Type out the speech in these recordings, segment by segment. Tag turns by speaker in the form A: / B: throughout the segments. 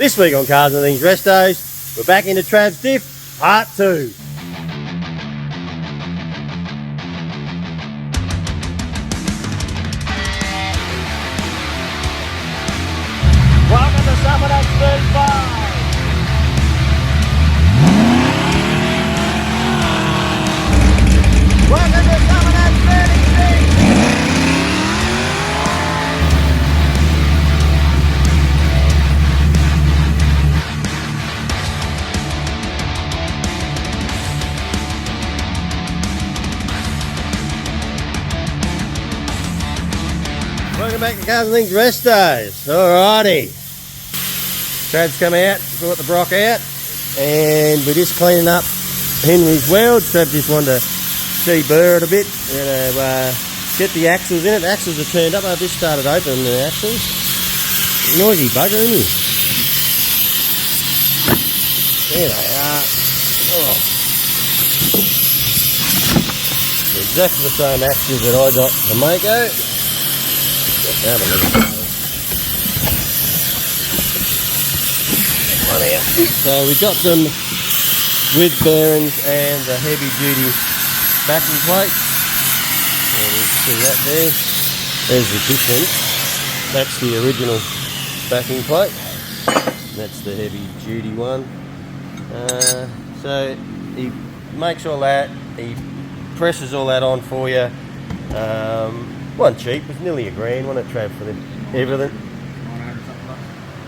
A: This week on Cars and Things Restos, we're back into Trav's Diff, Part 2. Welcome to M78 35. Welcome to M78 36. Welcome back to Cars and Things Restos. Alrighty. Trav's come out, brought the Brock out, and we're just cleaning up Henry's weld. Trav just wanted to burr it a bit. We're going to get the axles in it. The axles are turned up. I've just started opening the axles. Noisy bugger, isn't he? There they are. Oh. Exactly the same axles that I got from Mako. Have a look at those. One out. So we got them with bearings and the heavy duty backing plate. And you can see that there. There's the difference. That's the original backing plate. That's the heavy duty one. So he makes all that. He presses all that on for you. Wasn't cheap, it was nearly $1,000, wasn't it, Trav, for everything?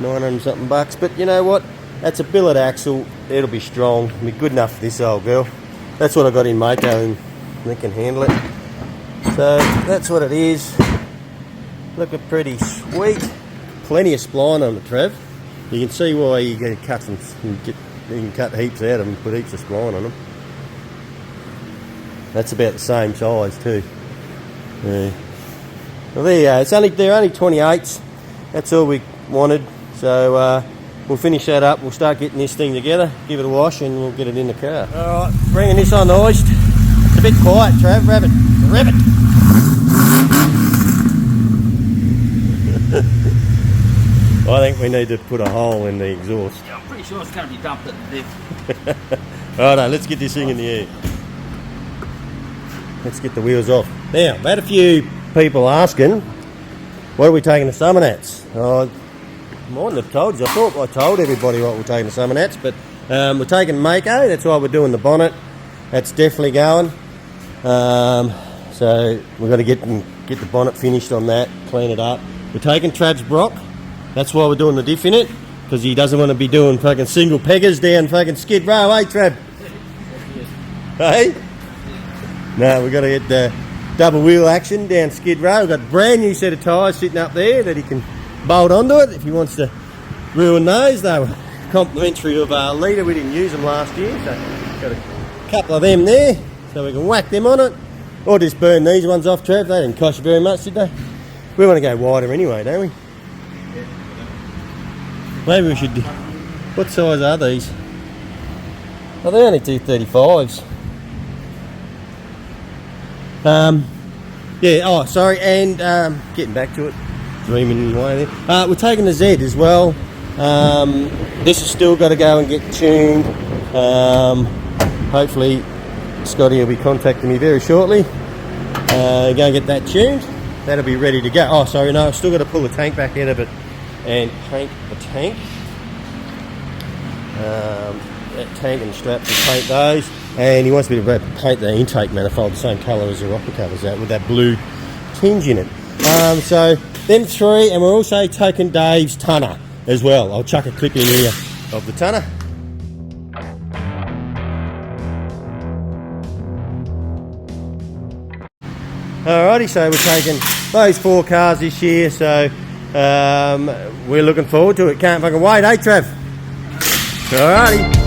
A: 900 something bucks, but you know what? That's a billet axle, it'll be strong, it'll be good enough for this old girl. That's what I got in Mako and they can handle it. So that's what it is. Looking pretty sweet. Plenty of spline on it, Trav. You can see why you can cut some, you can cut heaps out of them and put heaps of spline on them. That's about the same size too. Yeah. Well, there you go. They're only 28s. That's all we wanted. So we'll finish that up. We'll start getting this thing together, give it a wash, and we'll get it in the car. All right, bringing this on the hoist. It's a bit quiet, Trav. Rev it. I think we need to put a hole in the exhaust.
B: Yeah, I'm pretty sure it's going to be dumped at the Diff.
A: Righto, let's get this thing in the air. Let's get the wheels off. Now, I've had a few people asking, what are we taking to Summonats? I mightn't have told you. I thought I told everybody what we're taking to Summonats, but we're taking Mako. That's why we're doing the bonnet. That's definitely going. So we've got to get the bonnet finished on that, clean it up. We're taking Trav's Brock. That's why we're doing the diff in it, because he doesn't want to be doing fucking single peggers down fucking Skid Row, eh, Trav? Hey? No, we've got to get the double wheel action down Skid Row. We've got a brand new set of tyres sitting up there that he can bolt onto it if he wants to ruin those. They were complimentary of a litre. We didn't use them last year, so got a couple of them there, so we can whack them on it. Or just burn these ones off, Trev. They didn't cost you very much, did they? We want to go wider anyway, don't we? Maybe we should do... What size are these? Oh, they're only 235s. Yeah, oh sorry, and getting back to it, dreaming away there. We're taking the Z as well. This has still got to go and get tuned. Hopefully Scotty will be contacting me very shortly. Go and get that tuned. That'll be ready to go. Oh sorry, no, I've still got to pull the tank back out of it and paint the tank. That tank and straps to paint those. And he wants me to paint the intake manifold the same colour as the rocker covers that, with that blue tinge in it. So them three, and we're also taking Dave's tonner as well. I'll chuck a clip in here of the tonner. Alrighty, so we're taking those 4 cars this year, so we're looking forward to it. Can't fucking wait, eh, Trav? Alrighty.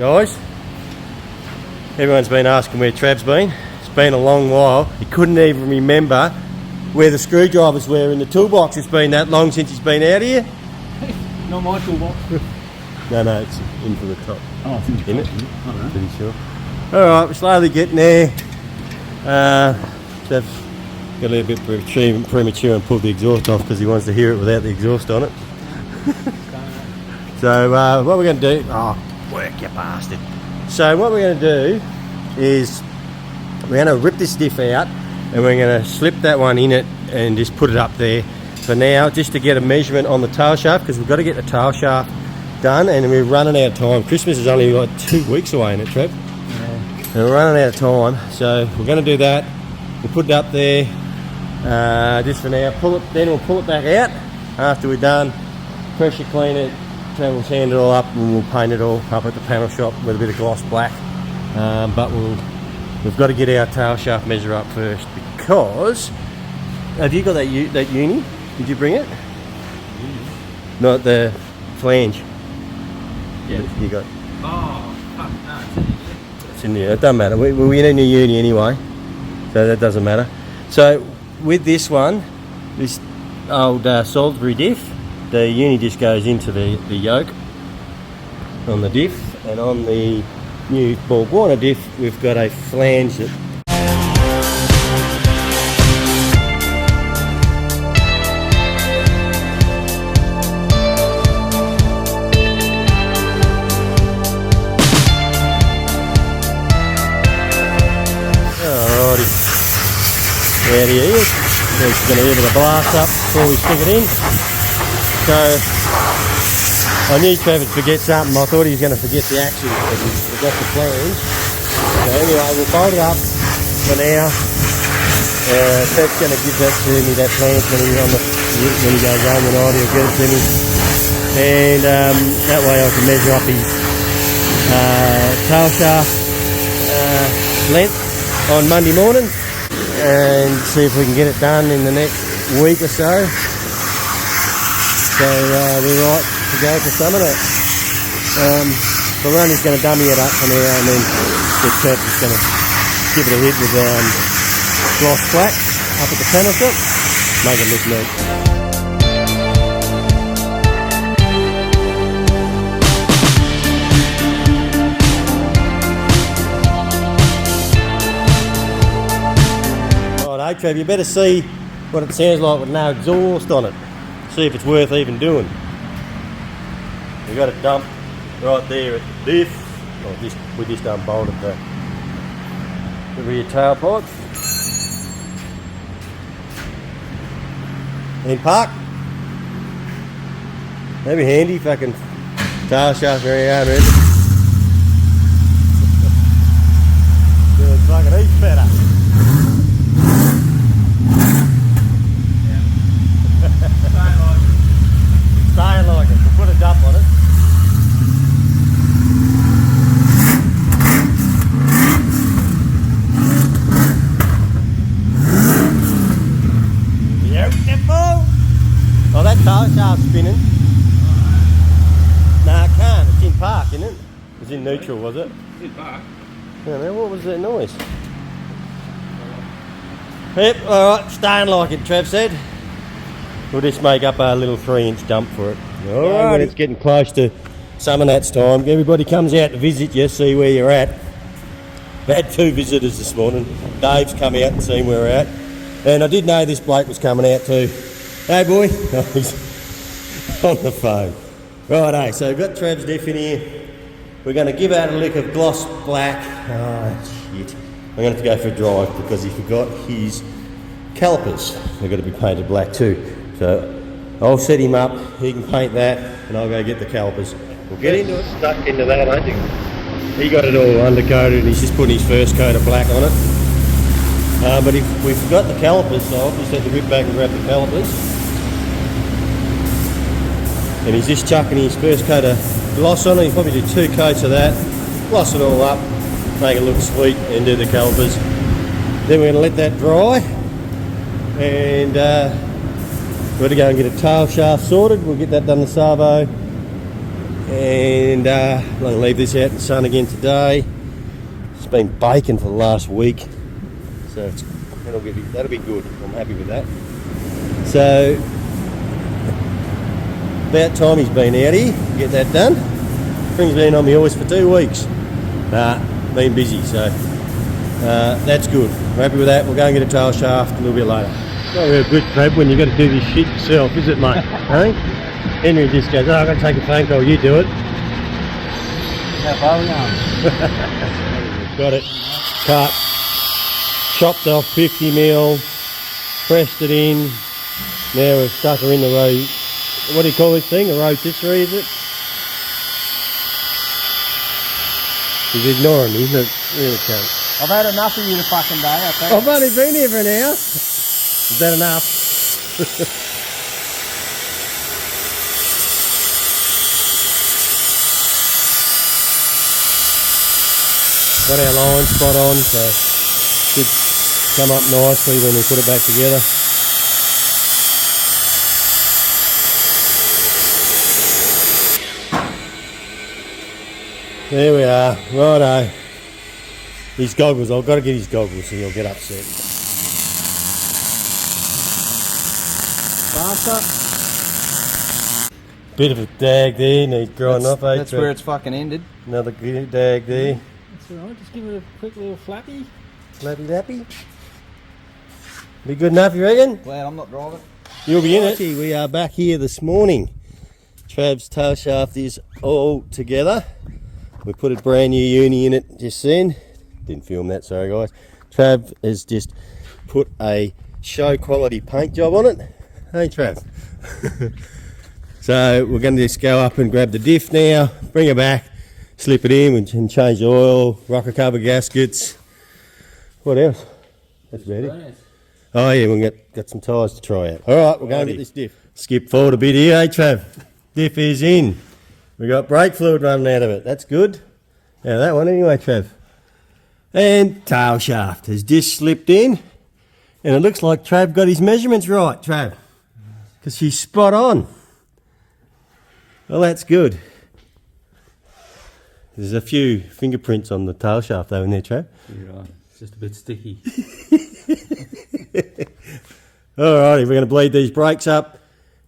A: Guys, everyone's been asking where Trav's been. It's been a long while. He couldn't even remember where the screwdrivers were in the toolbox. It's been that long since he's been out here.
B: Not my toolbox.
A: No, it's in from the top.
B: Oh, I think
A: In it?
B: I don't know.
A: Pretty sure. Alright, we're slowly getting there. Trav's got a little bit premature and pulled the exhaust off because he wants to hear it without the exhaust on it. So what we're going to do... Oh, work, you bastard. So what we're going to do is we're going to rip this diff out and we're going to slip that one in it and just put it up there for now, just to get a measurement on the tail shaft, because we've got to get the tail shaft done and we're running out of time. Christmas is only like 2 weeks away, isn't it, Trev?
B: Yeah.
A: And we're running out of time, so we're going to do that. We'll put it up there just for now. Then we'll pull it back out after we're done. Pressure clean it. We'll sand it all up and we'll paint it all up at the panel shop with a bit of gloss black. But we've got to get our tail shaft measure up first, because have you got that uni? Did you bring it? Not the flange.
B: Yeah.
A: You got.
B: Oh, fuck, no,
A: It's in there. It doesn't matter. We need a new uni anyway, so that doesn't matter. So with this one, this old Salisbury diff, the uni just goes into the yoke on the diff, and on the new Borg Warner diff we've got a flange that alrighty, there he is. So he's going to give it a blast up before we stick it in. So I knew Trav would forget something. I thought he was going to forget the axle, but he forgot the flange. So anyway, we'll fold it up for now. Trav's going to give that to me, that flange, when he goes home tonight. He'll get it to me, and that way I can measure up his tail shaft length on Monday morning and see if we can get it done in the next week or so. So we're right to go for some of that. Baroni's going to dummy it up for now, and then the Trav's just going to give it a hit with gloss black up at the panel shop, make it look neat. Right, Trav, you better see what it sounds like with no exhaust on it. See if it's worth even doing. We've got a dump right there at the diff. Oh, we just unbolted the rear tailpipe. In park. That'd be handy, fucking tail shaft very hard, really. Doing fucking heaps better. Staying like it. We'll put a dump on it. Beautiful! Oh, that tail shaft's spinning. Nah, it can't. It's in park, isn't it? It was in neutral, was it?
B: In park.
A: I don't know, what was that noise? Yep, alright, staying like it, Trav said. We'll just make up a little 3-inch dump for it. Alright, when it's getting close to summer nats time, everybody comes out to visit you, see where you're at. We had 2 visitors this morning. Dave's come out and seen where we're at. And I did know this bloke was coming out too. Hey boy. Oh, he's on the phone. Righto, so we've got Trav's diff in here. We're going to give out a lick of gloss black. Oh shit. I'm going to have to go for a drive because he forgot his calipers. They've got to be painted black too. So I'll set him up, he can paint that, and I'll go get the calipers. We'll get into it. Stuck into that, I think. He got it all undercoated and he's just putting his first coat of black on it. But if we forgot the calipers, so I'll just have to rip back and grab the calipers. And he's just chucking his first coat of gloss on it. He'll probably do 2 coats of that, gloss it all up, make it look sweet, and do the calipers. Then we're going to let that dry, and we're going to go and get a tail shaft sorted. We'll get that done the Savo, And I'm going to leave this out in the sun again today. It's been baking for the last week, so that'll be good. I'm happy with that. So about time he's been out here to get that done. Spring's been on me always for 2 weeks. Been busy, so that's good. We're happy with that. We'll go and get a tail shaft a little bit later. Not real good, Crab, when you've got to do this shit yourself, is it, mate? Hey? Henry just goes, I've got to take a phone call, you do it.
B: How far are we going?
A: Got it. Cut. Chopped off 50 mil. Pressed it in. Now we've stuck her in the row. What do you call this thing? A rotisserie, is it? He's ignoring me, but really can't.
B: I've had enough of you the fucking day, I think.
A: I've only been here for an hour. Is that enough? Got our line spot on, so should come up nicely when we put it back together. There we are, righto. His goggles, I've got to get his goggles so he'll get upset.
B: Faster.
A: Bit of a dag there, needs grinding off, eh?
B: That's where it's fucking ended.
A: Another good dag there.
B: That's alright, just give it a quick little flappy.
A: Flappy dappy. Be good enough, you reckon?
B: Glad I'm not driving.
A: You'll be in it. We are back here this morning. Trav's tail shaft is all together. We put a brand new uni in it just then. Didn't film that, sorry guys. Trav has just put a show quality paint job on it. Hey Trav. So we're going to just go up and grab the diff now, bring it back, slip it in and change the oil, rocker cover gaskets. What else? That's about it. Oh yeah, we'll get some tyres to try out. Alright, we'll go and get this diff. Skip forward a bit here, eh Trav? Diff is in. We got brake fluid running out of it. That's good. Now that one anyway, Trav. And tail shaft has just slipped in, and it looks like Trav got his measurements right, Trav, because she's spot on. Well, that's good. There's a few fingerprints on the tail shaft though in there, Trav.
B: You're right. It's just a bit sticky.
A: Alrighty, we're going to bleed these brakes up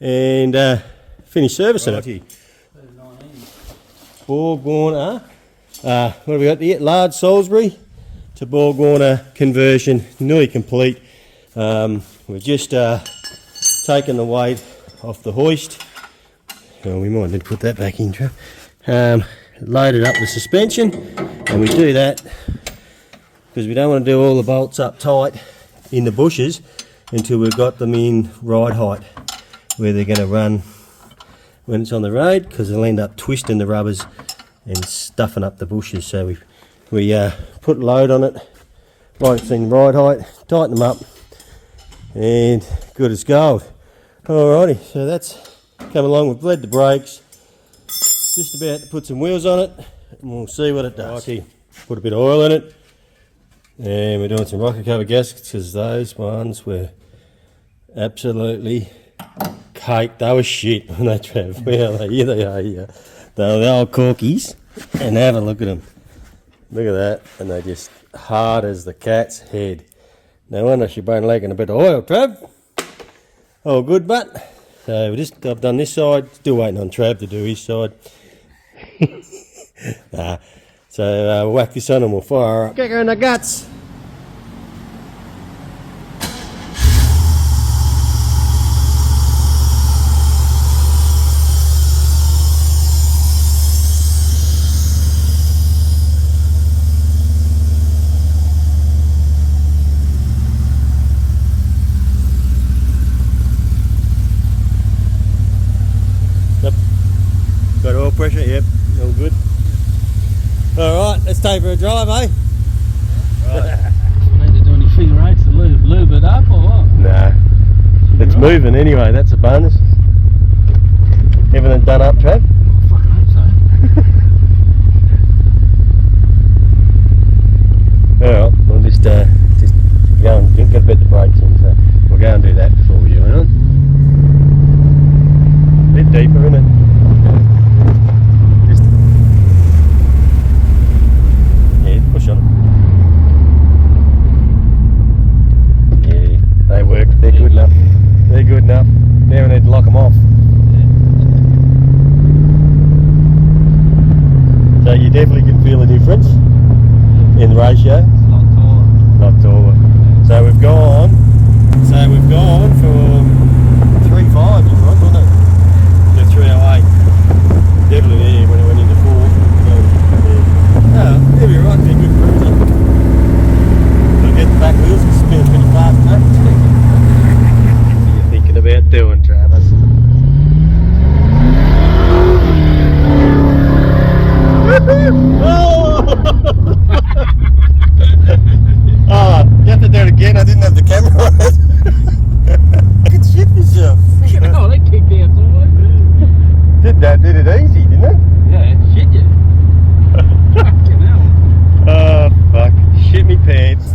A: and finish servicing it. Borg-Warner, what have we got here? Large Salisbury to Borg-Warner conversion, nearly complete. We've just taken the weight off the hoist. Oh, we might need to put that back in, Trev. Loaded up the suspension, and we do that because we don't want to do all the bolts up tight in the bushes until we've got them in ride height where they're going to run when it's on the road, because they'll end up twisting the rubbers and stuffing up the bushes. So we put load on it while it's in ride height, tighten them up, and good as gold. Alrighty, so that's come along. We've bled the brakes, just about to put some wheels on it, and we'll see what it does. Put a bit of oil in it, and we're doing some rocker cover gaskets because those ones were absolutely cake. They were shit when they travelled. Well, here they are here. They're the old corkies, and have a look at them. Look at that, and they're just hard as the cat's head. No wonder she's been leaking a bit of oil, Trav. All good, but so I've done this side. Still waiting on Trav to do his side. So we'll whack this on and we'll fire up. Kick her in the guts. Got oil pressure, yep, all good. Alright, let's take for a drive, eh? Right.
B: Need to do any figure eights to lube it up or what?
A: Nah, it's moving anyway, that's a bonus. Everything done up, Trav?
B: I fucking hope so.
A: Alright, we'll just go and get a bit of the brakes in, so we'll go and do that before we do it. A bit deeper, isn't it? work. They're good enough. They're good enough. Now we need to lock them off. So you definitely can feel a difference in the ratio.
B: It's not taller.
A: Not taller. So we've gone from 3.5, you right, wasn't it? To 3.08. Definitely there when it went into 4. So, yeah. Oh, it'll be right, be a good cruiser. We'll get the back wheels and spin pretty fast, mate. What are you thinking about doing, Travis? Oh, you have to do it again. I didn't have the camera on it. You could shit yourself.
B: Oh, they kicked out somewhere.
A: Did it easy, didn't it?
B: Yeah, shit you. Fucking hell.
A: Oh, fuck. Shit me pants.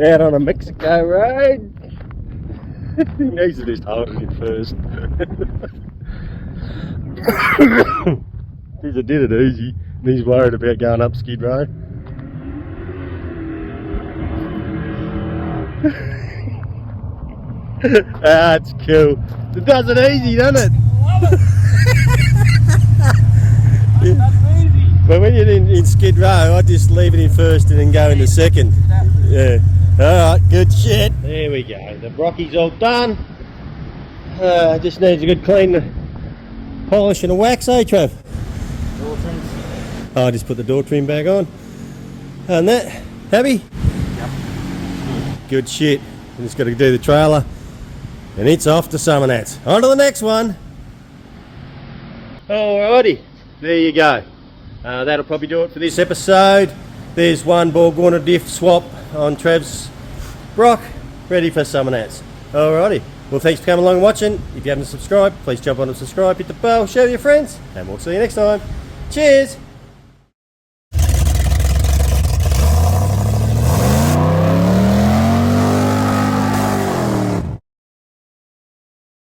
A: Out on a Mexico road. He needs to just hold it first. Geez, I did it easy. And he's worried about going up Skid Row. Ah, it's cool. It does it easy, doesn't it?
B: Love it. That's easy.
A: But when you're in Skid Row, I just leave it in first and then go into second. Yeah. Alright, good shit. There we go. The brocky's all done. Just needs a good clean polish and a wax, eh, Trav?
B: Door trims.
A: Oh, I just put the door trim back on. And that, happy?
B: Yep.
A: Good shit. We just got to do the trailer. And it's off to Summonats. On to the next one. Alrighty, there you go. That'll probably do it for this episode. There's one Borgwarner Diff swap on Trav's Brock, ready for Summonats. Alrighty, well thanks for coming along and watching. If you haven't subscribed, please jump on and subscribe, hit the bell, share with your friends, and we'll see you next time. Cheers!